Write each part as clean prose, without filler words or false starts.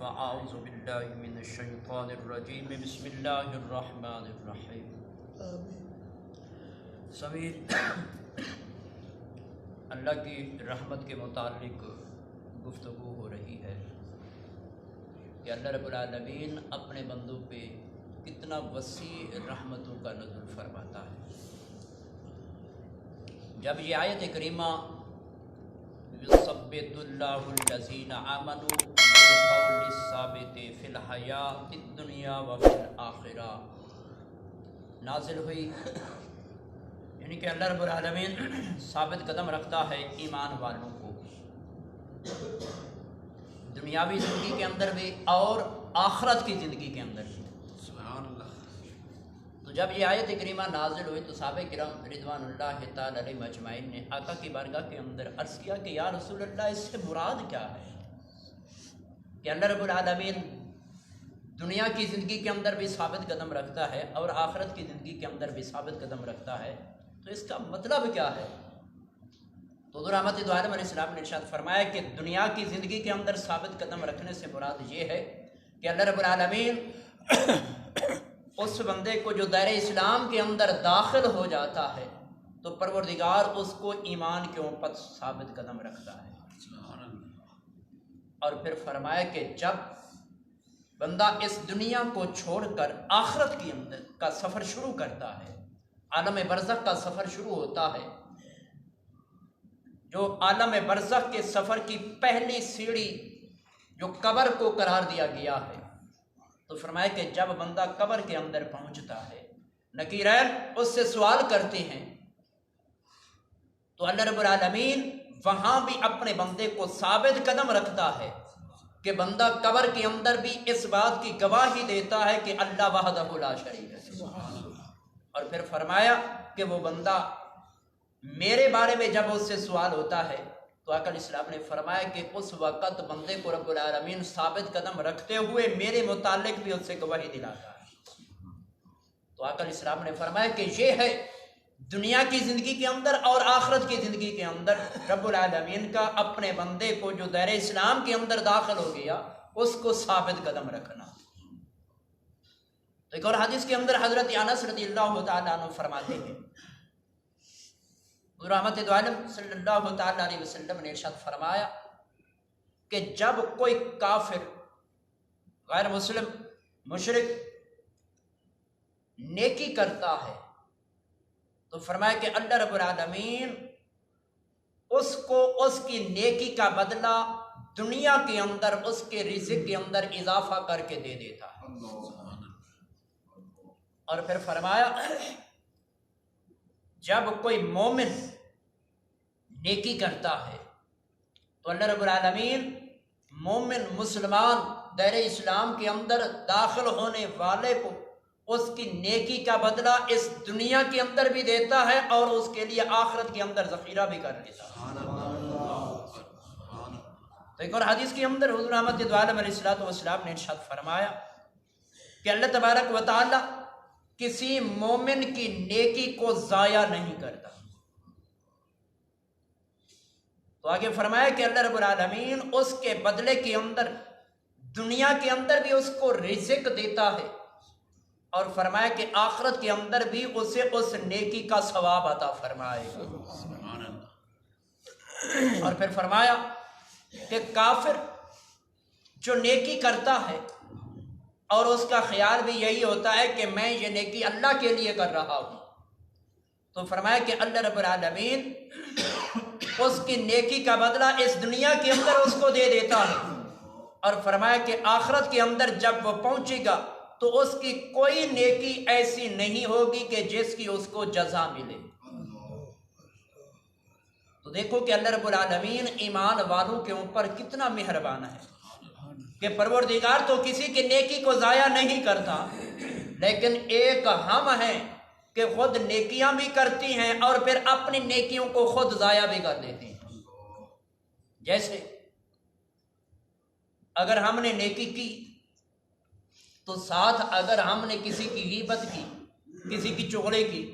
فاعوذ باللہ من الشیطان الرجیم بسم اللہ الرحمن الرحیم۔ سمیر اللہ کی رحمت کے متعلق گفتگو ہو رہی ہے کہ اللہ رب العالمین اپنے بندوں پہ کتنا وسیع رحمتوں کا نزول فرماتا ہے۔ جب یہ آیت کریمہ یثبت اللہ الذین آمنوا بالقول الثابت فی الحیاۃ الدنیا وفی الآخرہ نازل ہوئی، یعنی کہ اللہ رب العالمین ثابت قدم رکھتا ہے ایمان والوں کو دنیاوی زندگی کے اندر بھی اور آخرت کی زندگی کے اندر بھی۔ سبحان اللہ۔ تو جب یہ آیت کریمہ نازل ہوئی تو صحابہ کرام رضوان اللہ تعالی علیہم اجمعین نے آقا کی بارگاہ کے اندر عرض کیا کہ یا رسول اللہ اس سے مراد کیا ہے کہ اللہ رب العالمین دنیا کی زندگی کے اندر بھی ثابت قدم رکھتا ہے اور آخرت کی زندگی کے اندر بھی ثابت قدم رکھتا ہے، تو اس کا مطلب کیا ہے؟ تو حضور احمد علیہ السلام نے ارشاد فرمایا کہ دنیا کی زندگی کے اندر ثابت قدم رکھنے سے مراد یہ ہے کہ اللہ رب العالمین اس بندے کو جو دائرہ اسلام کے اندر داخل ہو جاتا ہے تو پروردگار اس کو ایمان کے اوپر ثابت قدم رکھتا ہے۔ اور پھر فرمایا کہ جب بندہ اس دنیا کو چھوڑ کر آخرت کے اندر کا سفر شروع کرتا ہے، عالم برزخ کا سفر شروع ہوتا ہے، جو عالم برزخ کے سفر کی پہلی سیڑھی جو قبر کو قرار دیا گیا ہے، تو فرمایا کہ جب بندہ قبر کے اندر پہنچتا ہے نکیرین اس سے سوال کرتے ہیں تو اللہ رب العالمین وہاں بھی اپنے بندے کو ثابت قدم رکھتا ہے کہ بندہ قبر کے اندر بھی اس بات کی گواہی دیتا ہے کہ اللہ وحدہ لا شریک ہے۔ اور پھر فرمایا کہ وہ بندہ میرے بارے میں جب اس سے سوال ہوتا ہے تو آقا علیہ السلام نے فرمایا کہ اس وقت بندے کو رب العالمین ثابت قدم رکھتے ہوئے میرے متعلق بھی اس سے گواہی دلاتا ہے۔ تو آقا علیہ السلام نے فرمایا کہ یہ ہے دنیا کی زندگی کے اندر اور آخرت کی زندگی کے اندر رب العالمین کا اپنے بندے کو جو دائرہ اسلام کے اندر داخل ہو گیا اس کو ثابت قدم رکھنا۔ تو ایک اور حدیث کے اندر حضرت انس رضی اللہ تعالیٰ عنہ فرماتے ہیں حضور رحمت دو عالم صلی اللہ تعالیٰ علیہ وسلم نے ارشاد فرمایا کہ جب کوئی کافر غیر مسلم مشرک نیکی کرتا ہے تو فرمایا کہ اللہ رب العالمین اس کو اس کی نیکی کا بدلہ دنیا کے اندر اس کے رزق کے اندر اضافہ کر کے دے دیتا ہے۔ اور پھر فرمایا جب کوئی مومن نیکی کرتا ہے تو اللہ رب العالمین مومن مسلمان دائرہ اسلام کے اندر داخل ہونے والے کو اس کی نیکی کا بدلہ اس دنیا کے اندر بھی دیتا ہے اور اس کے لیے آخرت کے اندر ذخیرہ بھی کر لیتا ہے۔ تو ایک اور حدیث کے اندر حضور احمد علیہ السلام نے ارشاد فرمایا کہ اللہ تبارک و تعالی کسی مومن کی نیکی کو ضائع نہیں کرتا۔ تو آگے فرمایا کہ اللہ رب العالمین اس کے بدلے کے اندر دنیا کے اندر بھی اس کو رزق دیتا ہے اور فرمایا کہ آخرت کے اندر بھی اسے اس نیکی کا ثواب عطا فرمائے گا۔ اور پھر فرمایا کہ کافر جو نیکی کرتا ہے اور اس کا خیال بھی یہی ہوتا ہے کہ میں یہ نیکی اللہ کے لیے کر رہا ہوں، تو فرمایا کہ اللہ رب العالمین اس کی نیکی کا بدلہ اس دنیا کے اندر اس کو دے دیتا ہے اور فرمایا کہ آخرت کے اندر جب وہ پہنچے گا تو اس کی کوئی نیکی ایسی نہیں ہوگی کہ جس کی اس کو جزا ملے۔ تو دیکھو کہ اللہ رب العالمین ایمان والوں کے اوپر کتنا مہربان ہے کہ پروردگار تو کسی کی نیکی کو ضائع نہیں کرتا، لیکن ایک ہم ہیں کہ خود نیکیاں بھی کرتی ہیں اور پھر اپنی نیکیوں کو خود ضائع بھی کر دیتی ہیں۔ جیسے اگر ہم نے نیکی کی تو ساتھ اگر ہم نے کسی کی غیبت کی، کسی کی چغلی کی،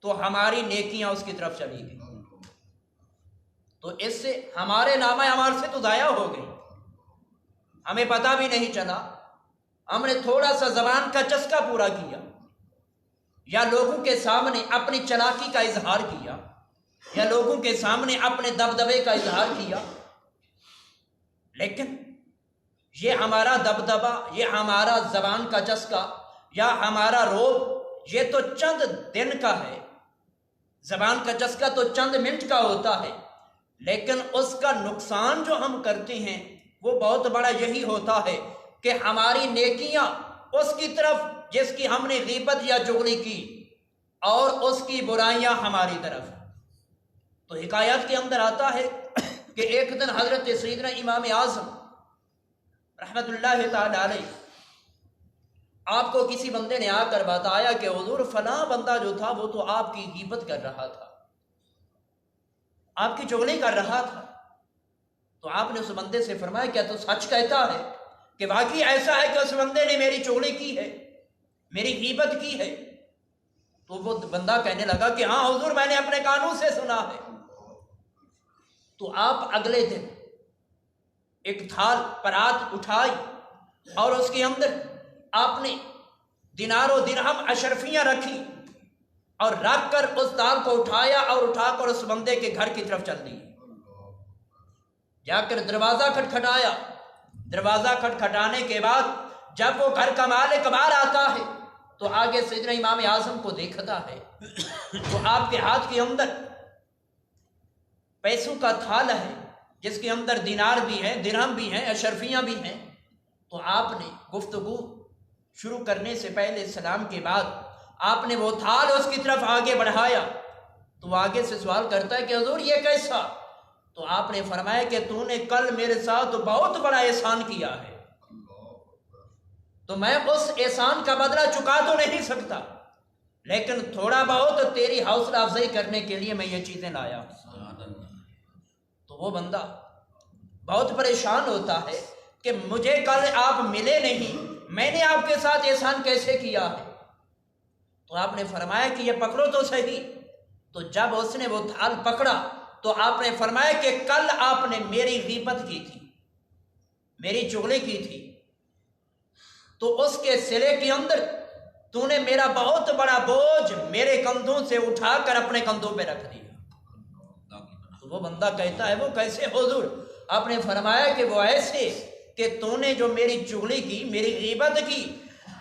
تو ہماری نیکیاں اس کی طرف چلی گئی، تو اس سے ہمارے نامہ اعمال سے تو ضائع ہو گئی۔ ہمیں پتہ بھی نہیں چلا، ہم نے تھوڑا سا زبان کا چسکا پورا کیا، یا لوگوں کے سامنے اپنی چلاکی کا اظہار کیا، یا لوگوں کے سامنے اپنے دبدبے کا اظہار کیا، لیکن یہ ہمارا دبدبا، یہ ہمارا زبان کا چسکا یا ہمارا روب، یہ تو چند دن کا ہے۔ زبان کا چسکا تو چند منٹ کا ہوتا ہے، لیکن اس کا نقصان جو ہم کرتے ہیں وہ بہت بڑا یہی ہوتا ہے کہ ہماری نیکیاں اس کی طرف جس کی ہم نے غیبت یا چغلی کی، اور اس کی برائیاں ہماری طرف۔ تو حکایات کے اندر آتا ہے کہ ایک دن حضرت سیدنا امام اعظم رحمت اللہ تعالی علیہ، آپ کو کسی بندے نے آ کر بتایا کہ حضور فلاں بندہ جو تھا وہ تو آپ کی غیبت کر رہا تھا، آپ کی چغلی کر رہا تھا۔ تو آپ نے اس بندے سے فرمایا کیا تو سچ کہتا ہے کہ واقعی ایسا ہے کہ اس بندے نے میری چغلی کی ہے، میری غیبت کی ہے؟ تو وہ بندہ کہنے لگا کہ ہاں حضور میں نے اپنے کانوں سے سنا ہے۔ تو آپ اگلے دن ایک تھال پرات اٹھائی اور اس کے اندر آپ نے دینار و درہم اشرفیاں رکھی، اور رکھ کر اس تال کو اٹھایا اور اٹھا کر اس بندے کے گھر کی طرف چل دی۔ جا کر دروازہ کھٹکھٹایا، دروازہ کھٹکھٹانے کے بعد جب وہ گھر کا مالک باہر آتا ہے تو آگے سیدنا امام اعظم کو دیکھتا ہے تو آپ کے ہاتھ کے اندر پیسوں کا تھال ہے جس کے اندر دینار بھی ہیں، درہم بھی ہیں، اشرفیاں بھی ہیں۔ تو آپ نے گفتگو شروع کرنے سے پہلے سلام کے بعد آپ نے وہ تھال اس کی طرف آگے بڑھایا، تو وہ آگے سے سوال کرتا ہے کہ حضور یہ کیسا؟ تو آپ نے فرمایا کہ تو نے کل میرے ساتھ بہت بڑا احسان کیا ہے، تو میں اس احسان کا بدلہ چکا تو نہیں سکتا، لیکن تھوڑا بہت تیری حوصلہ افزائی کرنے کے لیے میں یہ چیزیں لایا۔ تو وہ بندہ بہت پریشان ہوتا ہے کہ مجھے کل آپ ملے نہیں، میں نے آپ کے ساتھ احسان کیسے کیا ہے؟ تو آپ نے فرمایا کہ یہ پکڑو تو صحیح۔ تو جب اس نے وہ تھال پکڑا تو آپ نے فرمایا کہ کل آپ نے میری غیبت کی تھی، میری چغلی کی تھی، تو اس کے صلے کے اندر تو نے میرا بہت بڑا بوجھ میرے کندھوں سے اٹھا کر اپنے کندھوں پہ رکھ دیا۔ تو وہ بندہ کہتا ہے وہ کیسے حضور؟ آپ نے فرمایا کہ وہ ایسے کہ تو نے جو میری چغلی کی، میری غیبت کی،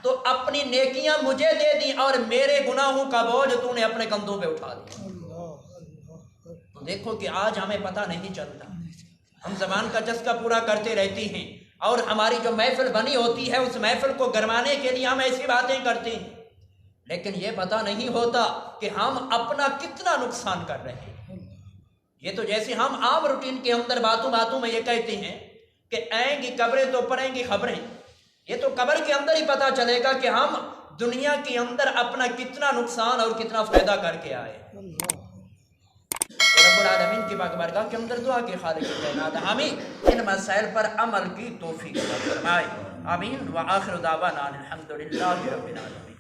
تو اپنی نیکیاں مجھے دے دی اور میرے گناہوں کا بوجھ تو نے اپنے کندھوں پہ اٹھا دیا۔ تو دیکھو کہ آج ہمیں پتہ نہیں چلتا، ہم زبان کا چسکا پورا کرتے رہتی ہیں، اور ہماری جو محفل بنی ہوتی ہے اس محفل کو گرمانے کے لیے ہم ایسی باتیں کرتے ہیں، لیکن یہ پتہ نہیں ہوتا کہ ہم اپنا کتنا نقصان کر رہے ہیں۔ یہ تو جیسے ہم عام روٹین کے اندر باتوں میں یہ کہتے ہیں کہ آئیں گی قبریں تو پڑیں گی خبریں، یہ تو قبر کے اندر ہی پتہ چلے گا کہ ہم دنیا کے اندر اپنا کتنا نقصان اور کتنا فائدہ کر کے آئے۔ رب العالمین کی پاک بارگاہ کے اندر دعا کہ خالق کائنات ہمیں ان مسائل پر عمل کی توفیق عطا فرمائے، آمین۔ وآخر دعوانا الحمدللہ رب العالمین۔